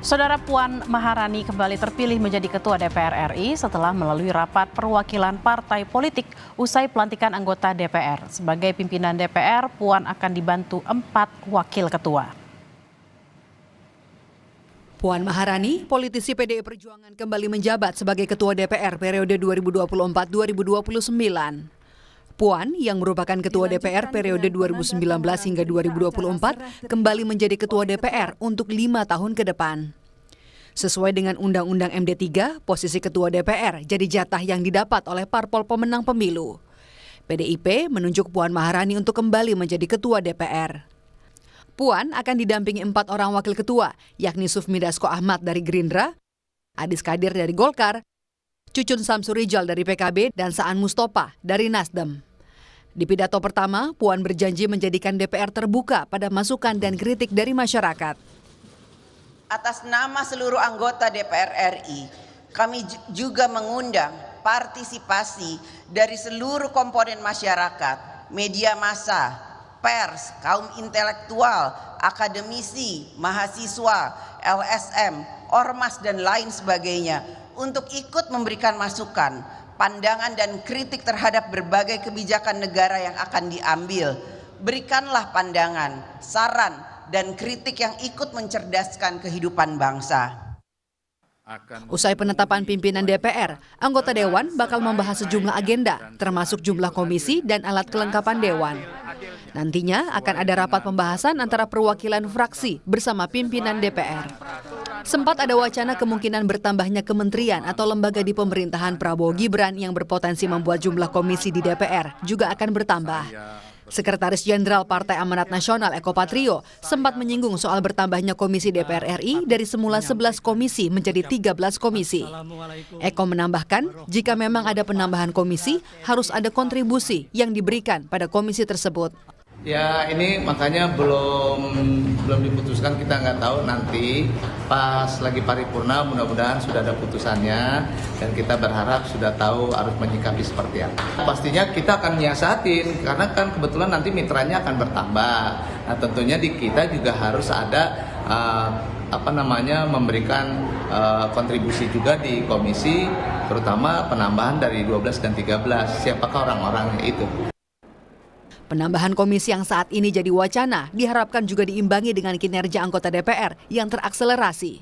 Saudara Puan Maharani kembali terpilih menjadi Ketua DPR RI setelah melalui rapat perwakilan partai politik usai pelantikan anggota DPR. Sebagai pimpinan DPR, Puan akan dibantu 4 wakil ketua. Puan Maharani, politisi PDI Perjuangan, kembali menjabat sebagai Ketua DPR periode 2024-2029. Puan, yang merupakan Ketua DPR periode 2019 hingga 2024, kembali menjadi Ketua DPR untuk 5 tahun ke depan. Sesuai dengan Undang-Undang MD3, posisi Ketua DPR jadi jatah yang didapat oleh parpol pemenang pemilu. PDIP menunjuk Puan Maharani untuk kembali menjadi Ketua DPR. Puan akan didampingi 4 orang wakil ketua, yakni Sufmi Dasko Ahmad dari Gerindra, Adis Kadir dari Golkar, Cucun Samsurijal dari PKB, dan Saan Mustopa dari Nasdem. Di pidato pertama, Puan berjanji menjadikan DPR terbuka pada masukan dan kritik dari masyarakat. Atas nama seluruh anggota DPR RI, kami juga mengundang partisipasi dari seluruh komponen masyarakat, media massa, pers, kaum intelektual, akademisi, mahasiswa, LSM, ormas, dan lain sebagainya untuk ikut memberikan masukan, pandangan, dan kritik terhadap berbagai kebijakan negara yang akan diambil. Berikanlah pandangan, saran, dan kritik yang ikut mencerdaskan kehidupan bangsa. Usai penetapan pimpinan DPR, anggota Dewan bakal membahas sejumlah agenda, termasuk jumlah komisi dan alat kelengkapan Dewan. Nantinya akan ada rapat pembahasan antara perwakilan fraksi bersama pimpinan DPR. Sempat ada wacana kemungkinan bertambahnya kementerian atau lembaga di pemerintahan Prabowo Gibran yang berpotensi membuat jumlah komisi di DPR juga akan bertambah. Sekretaris Jenderal Partai Amanat Nasional Eko Patrio sempat menyinggung soal bertambahnya komisi DPR RI dari semula 11 komisi menjadi 13 komisi. Eko menambahkan, jika memang ada penambahan komisi, harus ada kontribusi yang diberikan pada komisi tersebut. Ya, ini makanya belum diputuskan, kita nggak tahu nanti pas lagi paripurna mudah-mudahan sudah ada putusannya dan kita berharap sudah tahu harus menyikapi seperti apa. Pastinya kita akan nyiasatin karena kan kebetulan nanti mitranya akan bertambah. Nah, tentunya di kita juga harus ada memberikan kontribusi juga di komisi, terutama penambahan dari 12 dan 13. Siapakah orang-orangnya itu? Penambahan komisi yang saat ini jadi wacana diharapkan juga diimbangi dengan kinerja anggota DPR yang terakselerasi.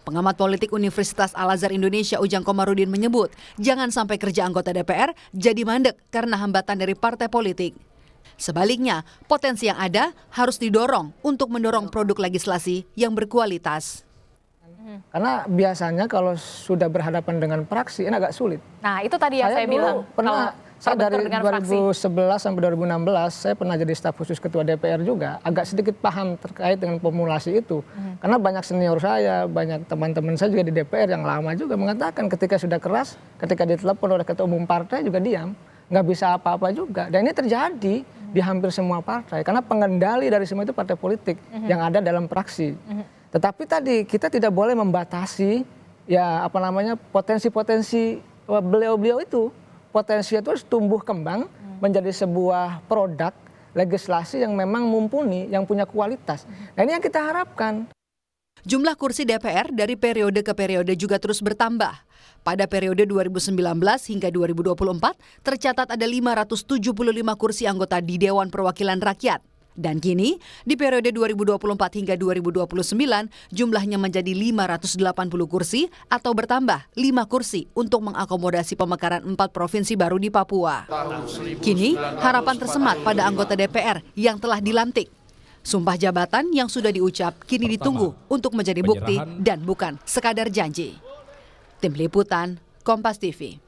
Pengamat politik Universitas Al-Azhar Indonesia Ujang Komarudin menyebut, jangan sampai kerja anggota DPR jadi mandek karena hambatan dari partai politik. Sebaliknya, potensi yang ada harus didorong untuk mendorong produk legislasi yang berkualitas. Karena biasanya kalau sudah berhadapan dengan praksi ini agak sulit. Nah, itu tadi yang saya bilang. Saya dari 2011 sampai 2016 saya pernah jadi staf khusus ketua DPR juga, agak sedikit paham terkait dengan formulasi itu. Karena banyak senior saya, banyak teman-teman saya juga di DPR yang lama juga mengatakan ketika sudah keras, ketika ditelepon oleh ketua umum partai juga diam, nggak bisa apa-apa juga. Dan ini terjadi di hampir semua partai karena pengendali dari semua itu partai politik yang ada dalam praksi. Tetapi tadi kita tidak boleh membatasi potensi-potensi beliau-beliau itu. Potensi itu harus tumbuh kembang menjadi sebuah produk legislasi yang memang mumpuni, yang punya kualitas. Nah, ini yang kita harapkan. Jumlah kursi DPR dari periode ke periode juga terus bertambah. Pada periode 2019 hingga 2024 tercatat ada 575 kursi anggota di Dewan Perwakilan Rakyat. Dan kini, di periode 2024 hingga 2029, jumlahnya menjadi 580 kursi atau bertambah 5 kursi untuk mengakomodasi pemekaran 4 provinsi baru di Papua. Kini, harapan tersemat pada anggota DPR yang telah dilantik. Sumpah jabatan yang sudah diucap kini ditunggu untuk menjadi bukti dan bukan sekadar janji. Tim Liputan, Kompas TV.